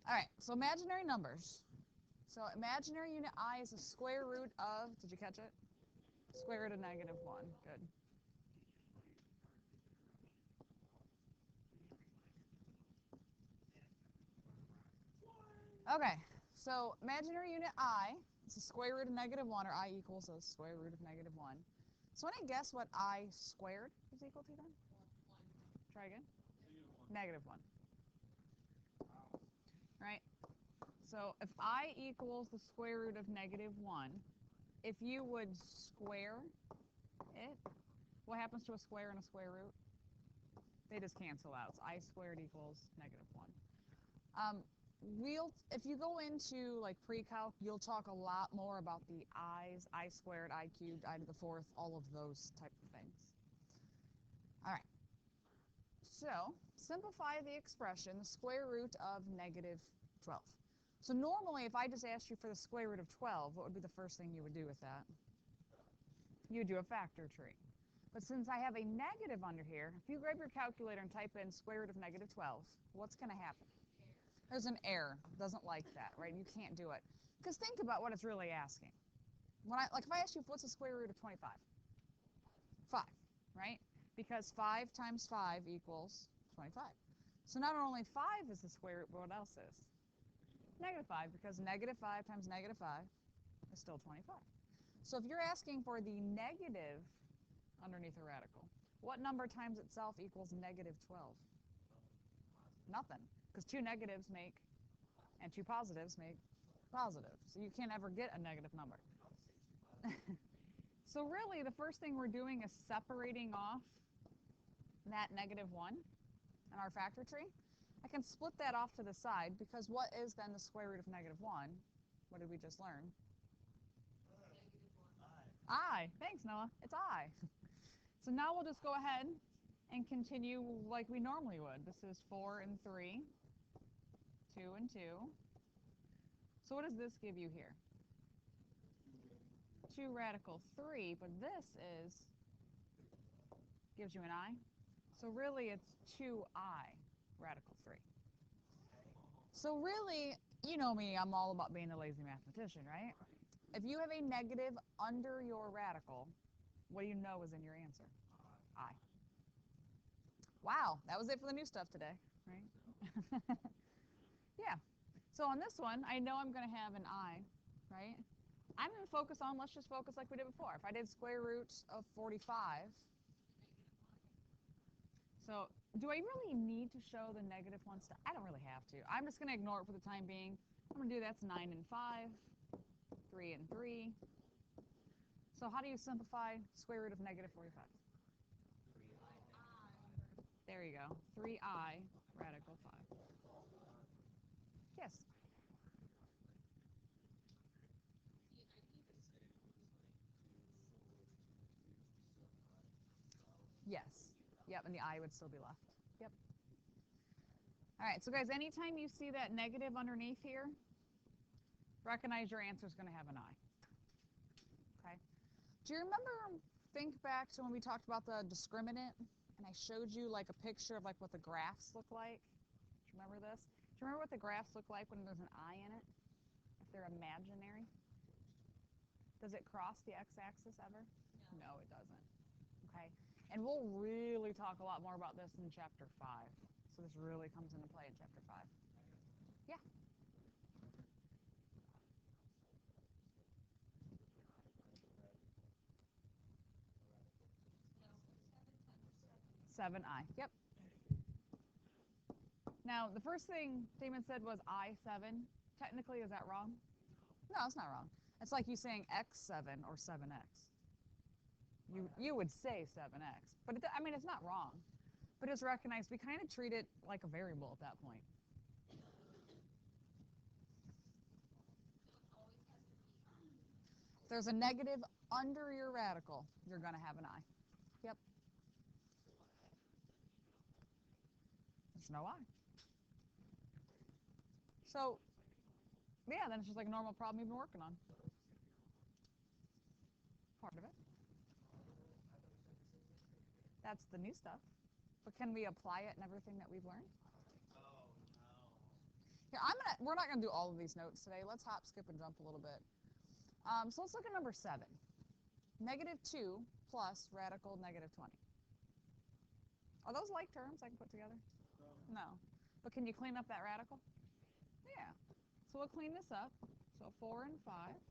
All right, so imaginary numbers. So imaginary unit I is the square root of, did you catch it? Square root of negative 1. Good. Okay, so imaginary unit I is the square root of negative 1, or I equals the square root of negative 1. So any guess what I squared is equal to then? Try again. Negative 1. Right? So if I equals the square root of negative 1, if you would square it, what happens to a square and a square root? They just cancel out. So I squared equals negative 1. If you go into like pre-calc, you'll talk a lot more about the i's, I squared, I cubed, I to the fourth, all of those type of things. All right. So simplify the expression, the square root of negative 12. So normally, if I just asked you for the square root of 12, what would be the first thing you would do with that? You would do a factor tree. But since I have a negative under here, if you grab your calculator and type in square root of negative 12, what's going to happen? There's an error. It doesn't like that, right? You can't do it. Because think about what it's really asking. If I ask you what's the square root of 25? 5, right? Because 5 times 5 equals 25. So not only 5 is the square root, but what else is? Negative 5, because negative 5 times negative 5 is still 25. So if you're asking for the negative underneath a radical, what number times itself equals negative 12? Nothing, because two negatives make, and two positives make positive. So you can't ever get a negative number. So really, the first thing we're doing is separating off that negative 1 in our factor tree. I can split that off to the side, because what is then the square root of negative 1? What did we just learn? I. Thanks, Noah. It's I. So now we'll just go ahead and continue like we normally would. This is 4 and 3, 2 and 2. So what does this give you here? 2 radical 3, but this gives you an I. So really it's 2I radical 3. So really, you know me, I'm all about being a lazy mathematician, right? If you have a negative under your radical, what do you know is in your answer? I. Wow, that was it for the new stuff today, right? Yeah. So on this one, I know I'm going to have an I, right? I'm going to focus on, let's just focus like we did before. If I did square root of 45, so do I really need to show the negative one stuff? I don't really have to. I'm just going to ignore it for the time being. I'm going to do that's 9 and 5, 3 and 3. So how do you simplify square root of negative 45? There you go. 3I radical 5. Yes. Yes. Yep, and the I would still be left. Yep. All right, so guys, anytime you see that negative underneath here, recognize your answer is going to have an I. Okay. Do you remember, think back to when we talked about the discriminant, and I showed you like a picture of like what the graphs look like? Do you remember this? Do you remember what the graphs look like when there's an I in it? If they're imaginary? Does it cross the x-axis ever? No, it doesn't. Okay. And we'll really talk a lot more about this in chapter 5. So this really comes into play in chapter 5. Yeah. 7I. Yep. Now, the first thing Damon said was I7. Technically, is that wrong? No, it's not wrong. It's like you saying X7 or 7X. You would say 7X. But, I mean, it's not wrong. But just recognize we kind of treat it like a variable at that point. If there's a negative under your radical, you're going to have an I. Yep. There's no I. So, yeah, then it's just like a normal problem you've been working on. Part of it. That's the new stuff. But can we apply it in everything that we've learned? Here, we're not gonna do all of these notes today. Let's hop, skip, and jump a little bit. So let's look at number 7. -2 plus radical -20. Are those like terms I can put together? No. But can you clean up that radical? Yeah. So we'll clean this up. So 4 and 5.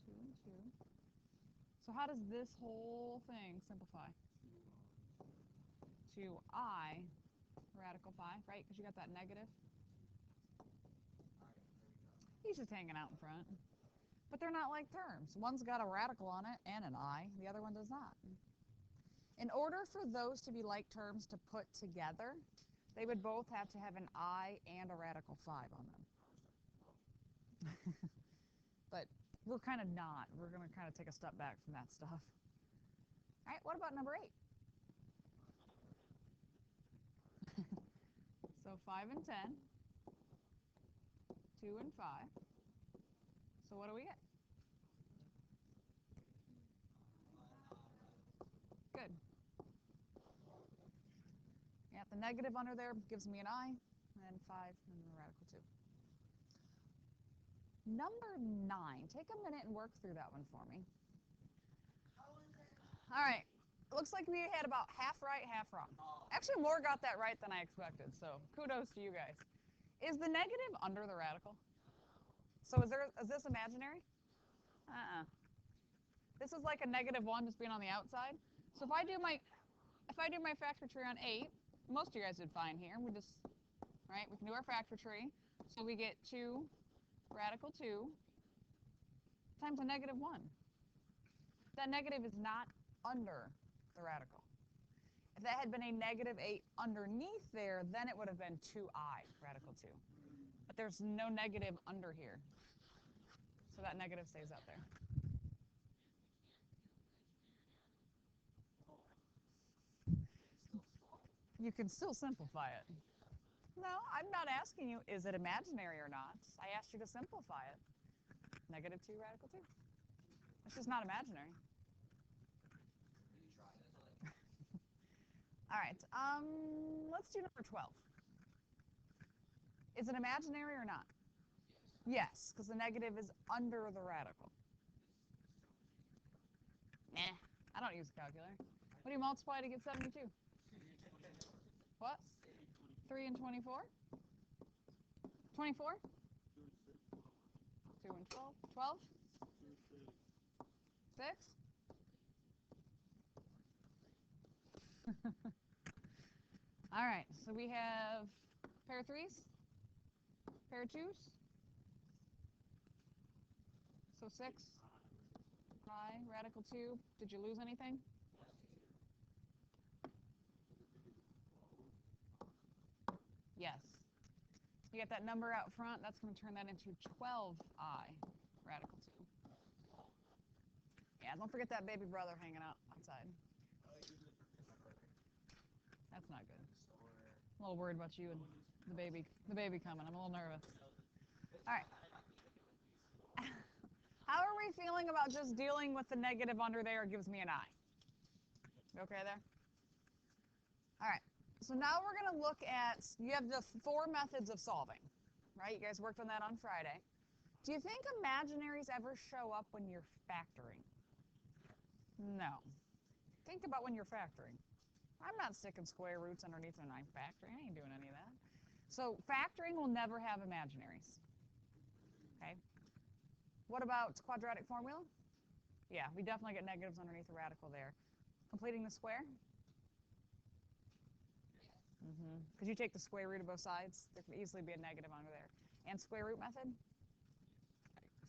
2 and 2. So how does this whole thing simplify? 2I radical 5, right? Because you got that negative. He's just hanging out in front. But they're not like terms. One's got a radical on it and an I. The other one does not. In order for those to be like terms to put together, they would both have to have an I and a radical 5 on them. But we're kind of not. We're going to kind of take a step back from that stuff. All right, what about number 8? So 5 and 10, 2 and 5. So what do we get? Good. Yeah, the negative under there gives me an I, and then 5, and then the radical 2. Number 9. Take a minute and work through that one for me. All right. Looks like we had about half right, half wrong. Actually, more got that right than I expected, so kudos to you guys. Is the negative under the radical? So is this imaginary? This is like a -1 just being on the outside. So if I do my factor tree on 8, most of you guys did fine here. We can do our factor tree. So we get 2 radical 2 times a -1. That negative is not under the radical. If that had been a -8 underneath there, then it would have been 2I radical 2. But there's no negative under here. So that negative stays up there. You can still simplify it. No, I'm not asking you, is it imaginary or not? I asked you to simplify it. -2 radical 2. It's just not imaginary. All right, let's do number 12. Is it imaginary or not? Yes, because the negative is under the radical. Nah, I don't use a calculator. What do you multiply to get 72? What? 3 and 24? 24? 2 and 12? 12? 6? All right, so we have pair of 3s, pair of 2s. So 6, I, radical 2. Did you lose anything? Yes. You get that number out front, that's going to turn that into 12I radical 2. Yeah, don't forget that baby brother hanging out outside. That's not good. I'm a little worried about you and the baby coming. I'm a little nervous. All right. How are we feeling about just dealing with the negative under there? It gives me an I. You okay there? All right. So now we're going to look at, you have the 4 methods of solving, right? You guys worked on that on Friday. Do you think imaginaries ever show up when you're factoring? No. Think about when you're factoring. I'm not sticking square roots underneath when I'm factoring. I ain't doing any of that. So factoring will never have imaginaries. Okay? What about quadratic formula? Yeah, we definitely get negatives underneath the radical there. Completing the square? Because you take the square root of both sides, there could easily be a negative under there. And square root method?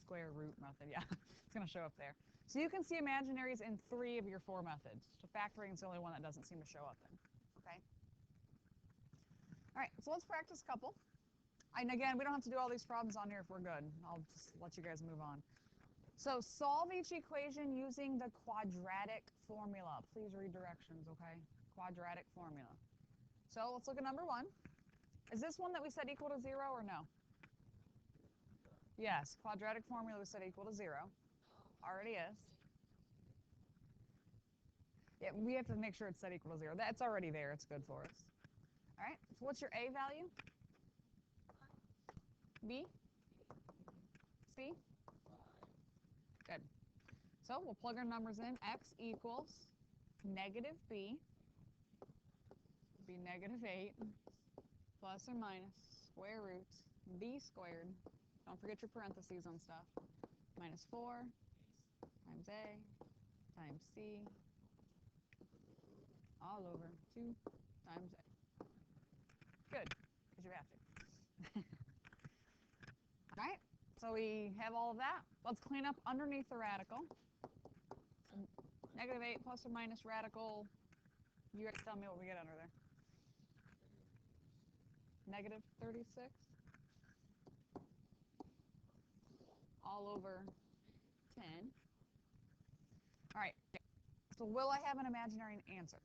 Square root method, yeah. It's going to show up there. So you can see imaginaries in 3 of your 4 methods. So factoring is the only one that doesn't seem to show up in. Okay? All right, so let's practice a couple. And again, we don't have to do all these problems on here if we're good. I'll just let you guys move on. So solve each equation using the quadratic formula. Please read directions, okay? Quadratic formula. So let's look at number 1. Is this one that we said equal to 0 or no? Yes, quadratic formula we said equal to 0. Already is. Yeah, we have to make sure it's set equal to 0. That's already there. It's good for us. All right, so what's your A value? B, C. Good. So we'll plug our numbers in. X equals negative B, be negative 8, plus or minus square root B squared. Don't forget your parentheses on stuff. Minus 4 times A times C all over 2 times A. Good, because you have to. All right, so we have all of that. Let's clean up underneath the radical. Negative 8 plus or minus radical. You guys tell me what we get under there. Negative 36 all over 10. All right, so will I have an imaginary answer?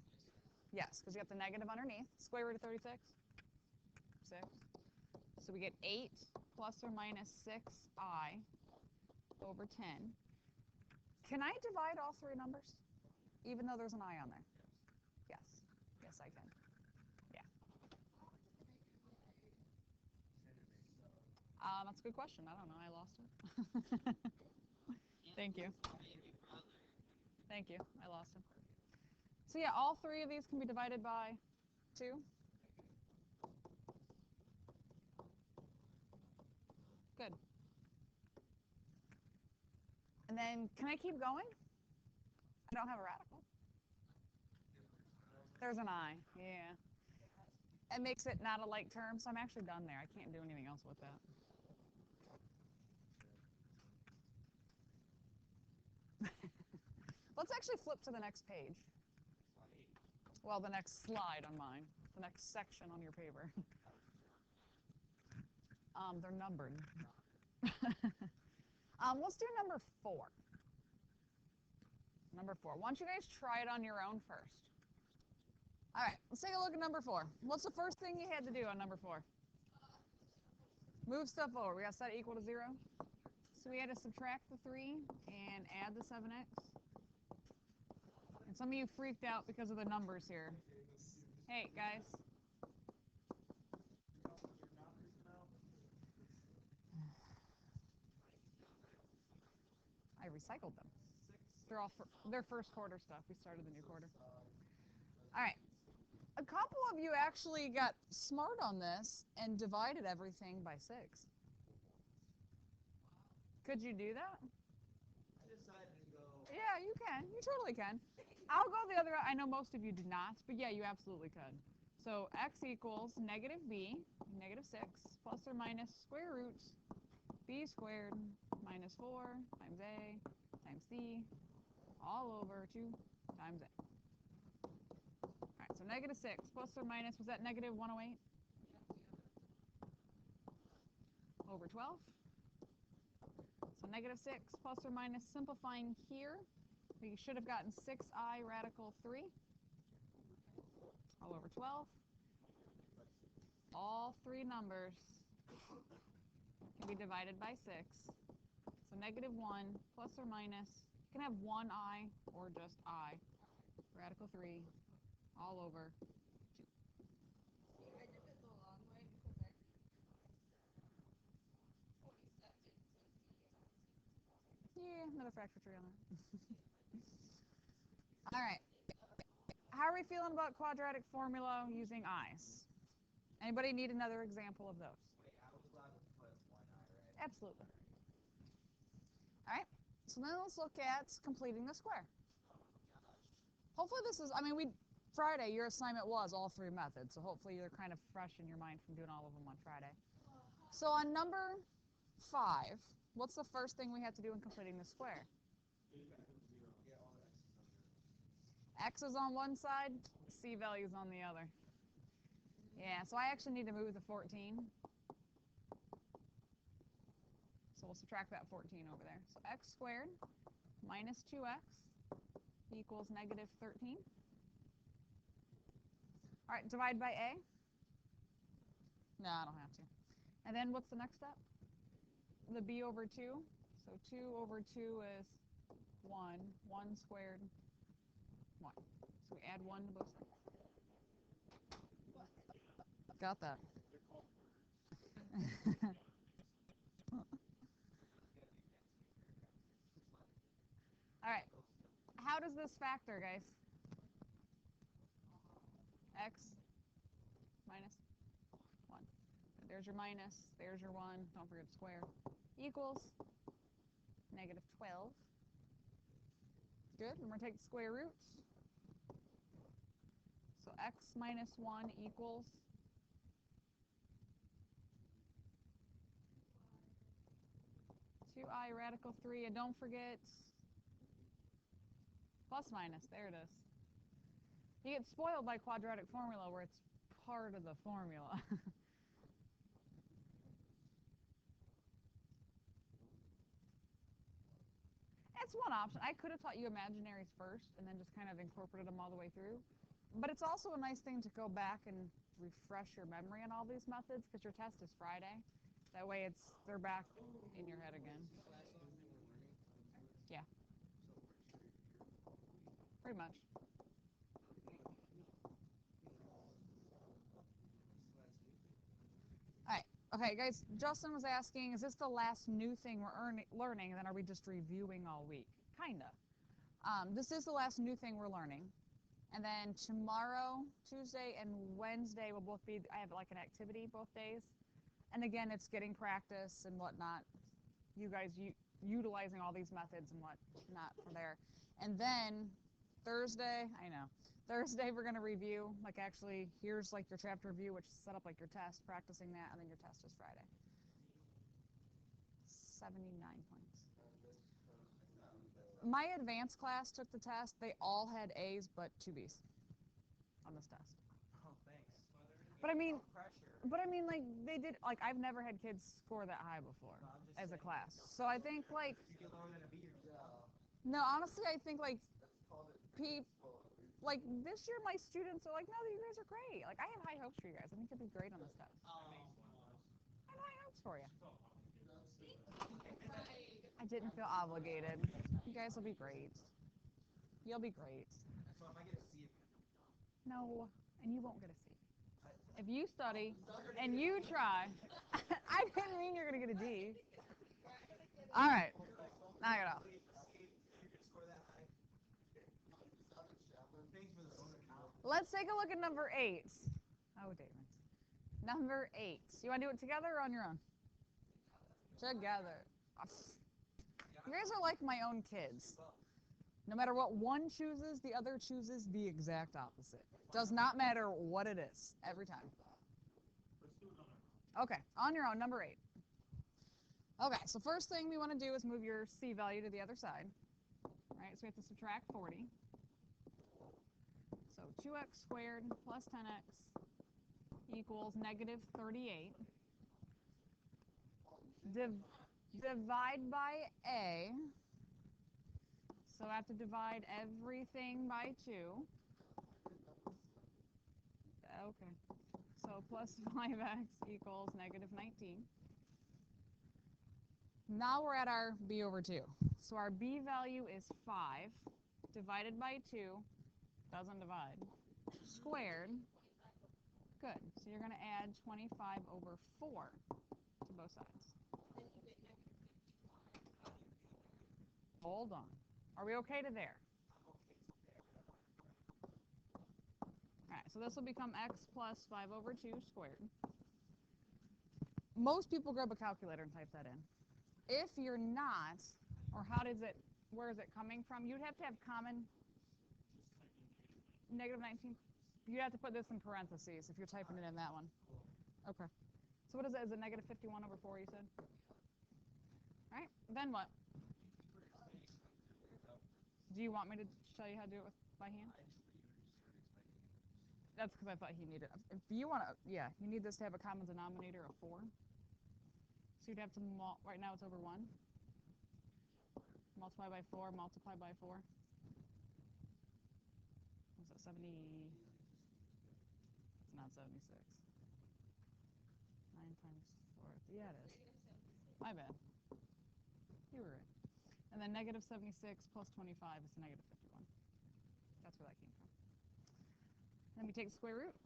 Yes, because you have the negative underneath. Square root of 36? 6. So we get 8 plus or minus 6i over 10. Can I divide all three numbers, even though there's an I on there? Yes. Yes, I can. Yeah. That's a good question. I don't know. I lost it. Thank you. Thank you. I lost him. So yeah, all three of these can be divided by 2. Good. And then, can I keep going? I don't have a radical. There's an I. Yeah. It makes it not a like term, so I'm actually done there. I can't do anything else with that. Let's actually flip to the next page. Well, the next slide on mine. The next section on your paper. They're numbered. Let's do number 4. Number 4. Why don't you guys try it on your own first? All right, let's take a look at number 4. What's the first thing you had to do on number 4? Move stuff over. We got set equal to 0. So we had to subtract the 3 and add the 7x. And some of you freaked out because of the numbers here. Hey, guys. I recycled them. They're first quarter stuff. We started the new quarter. All right. A couple of you actually got smart on this and divided everything by 6. Could you do that? I decided to go. Yeah, you can. You totally can. I'll go the other way. I know most of you did not, but yeah, you absolutely could. So x equals negative b, negative 6, plus or minus square root b squared minus 4 times a times c all over 2 times a. All right, so negative 6 plus or minus, was that negative 108? Over 12. So negative 6 plus or minus, simplifying here, we should have gotten 6i radical 3 all over 12. All three numbers can be divided by 6. So negative 1 plus or minus, you can have 1i or just I, radical 3 all over 2. I did it the long way because I Yeah, another fracture tree on that. All right. How are we feeling about quadratic formula using i's? Anybody need another example of those? Wait, I was allowed to put 1i, right? Absolutely. All right. So then let's look at completing the square. Hopefully this is, Friday, your assignment was all three methods, so hopefully you're kind of fresh in your mind from doing all of them on Friday. So on number 5, what's the first thing we have to do in completing the square? Get all the x's on there. X is on one side, C value is on the other. Yeah, so I actually need to move the 14. So we'll subtract that 14 over there. So x squared minus 2x equals negative 13. All right, divide by a. No, I don't have to. And then what's the next step? The b over 2. So 2 over 2 is 1. 1 squared, 1. So we add 1 to both sides. Got that. is this factor, guys? X minus 1. There's your minus, there's your 1, don't forget to square, equals negative 12. Good, and we're going to take the square roots. So x minus 1 equals 2i radical 3, and don't forget plus minus, there it is. You get spoiled by quadratic formula where it's part of the formula. That's one option. I could have taught you imaginaries first and then just kind of incorporated them all the way through. But it's also a nice thing to go back and refresh your memory on all these methods because your test is Friday. That way they're back in your head again. Yeah. Pretty much. Alright. Okay, guys, Justin was asking, is this the last new thing we're learning, and then are we just reviewing all week? Kinda. This is the last new thing we're learning. And then tomorrow, Tuesday, and Wednesday will both be, I have like an activity both days. And again, it's getting practice and whatnot. You guys utilizing all these methods and whatnot from there. And then Thursday, Thursday we're going to review, like actually, here's like your chapter review, which is set up like your test, practicing that, and then your test is Friday. 79 points. My advanced class took the test. They all had A's, but 2 B's on this test. Oh, thanks. But I mean, Pressure. like, they did, like, I've never had kids score that high before No, I'm just as a saying. class. So I think, like, You get lower than a B, you're no, honestly, I think, like, That's called it. like, this year my students are like, no, you guys are great. Like, I have high hopes for you guys. I think you'll be great on this test. I have high hopes for you. I didn't feel obligated. You guys will be great. You'll be great. So if I get a C, No, and you won't get a C. If you study and you try, I didn't mean you're going to get a D. All right. Knock it off. you can score that high. Thanks for the vote account. Let's take a look at number 8. Oh, Damon. Number 8. You want to do it together or on your own? Together. You guys are like my own kids. No matter what one chooses, the other chooses the exact opposite. Does not matter what it is, every time. Okay, on your own, number 8. Okay, so first thing we want to do is move your C value to the other side. All right, so we have to subtract 40. So 2x squared plus 10x equals negative 38. Divide by A. So I have to divide everything by 2. Okay. So plus 5x equals negative 19. Now we're at our B over 2. So our B value is 5 divided by 2. Doesn't divide. Squared. Good. So you're going to add 25 over 4 to both sides. Hold on. Are we okay to there? Alright, so this will become x plus 5 over 2 squared. Most people grab a calculator and type that in. If you're not, or where is it coming from? You'd have to have common negative 19. You'd have to put this in parentheses if you're typing it in that one. Okay. So what is it? Is it negative 51 over 4, you said? Alright, then what? Do you want me to show you how to do it by hand? That's because I thought he needed it. If you want to, yeah, you need this to have a common denominator of 4. So you'd have to, right now it's over 1. Multiply by 4, multiply by 4. What's that, 70? It's not 76. 9 times 4. Yeah, it is. My bad. You were right. And then negative 76 plus 25 is negative 51. That's where that came from. Then we take the square root,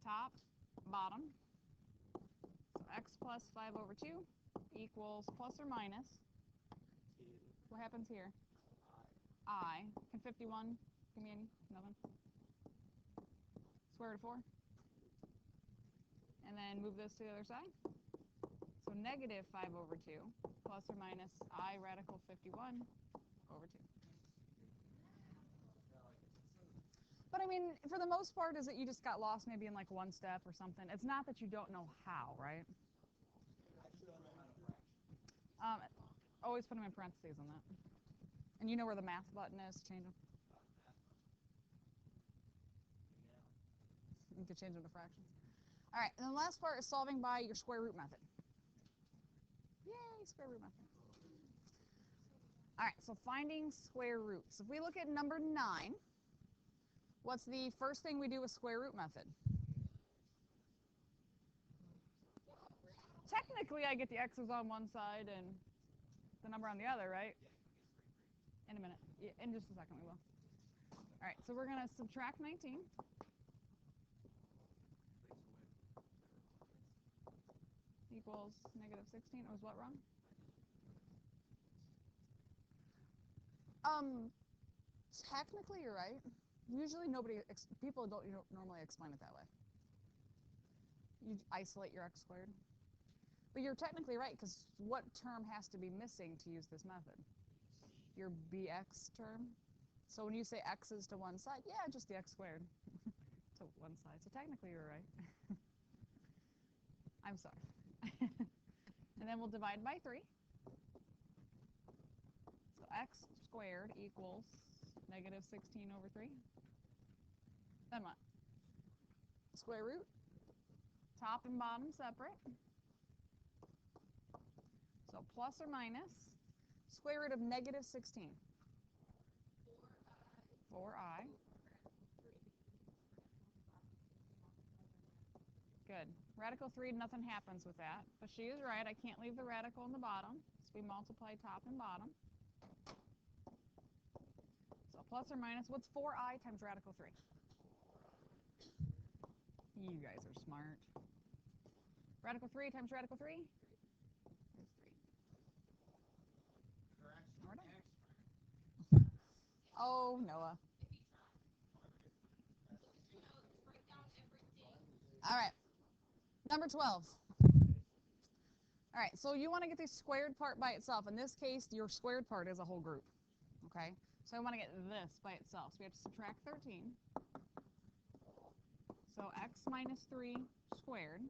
top, bottom. So x plus 5 over 2 equals plus or minus. What happens here? I. Can 51 give me any? Nothing? Square root of 4. And then move this to the other side. So negative 5 over 2 plus or minus I radical 51 over 2. But I mean, for the most part, is that you just got lost maybe in like one step or something. It's not that you don't know how, right? Always put them in parentheses on that. And you know where the math button is to change them? You can change them to fractions. All right, and the last part is solving by your square root method. Yay, square root method. All right, so finding square roots. If we look at number 9, what's the first thing we do with square root method? Technically, I get the x's on one side and the number on the other, right? In a minute. Yeah, in just a second we will. All right, so we're going to subtract 19. Equals negative 16. It was what wrong? Technically, you're right. Usually people don't normally explain it that way. You isolate your x squared. But you're technically right, because what term has to be missing to use this method? Your bx term. So when you say x's to one side, yeah, just the x squared to one side. So technically you're right. I'm sorry. And then we'll divide by 3. So x squared equals negative 16 over 3. Then what? Square root. Top and bottom separate. So plus or minus square root of negative 16. 4i. Good. Radical 3, nothing happens with that. But she is right. I can't leave the radical in the bottom. So we multiply top and bottom. So plus or minus, what's 4i times radical 3? You guys are smart. Radical 3 times radical 3 is 3. We're done. Oh, Noah. All right. Number 12. All right, so you want to get the squared part by itself. In this case, your squared part is a whole group. Okay? So I want to get this by itself. So we have to subtract 13. So x minus 3 squared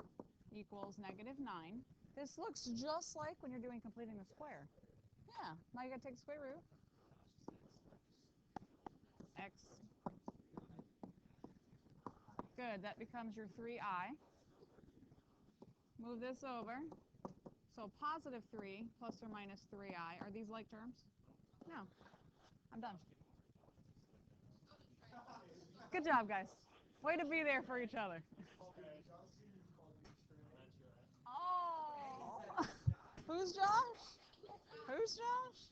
equals negative 9. This looks just like when you're doing completing the square. Yeah, now you got to take the square root. X. Good, that becomes your 3i. Move this over. So positive 3 plus or minus 3i. Are these like terms? No. I'm done. Good job, guys. Way to be there for each other. Oh. Who's Josh? Who's Josh?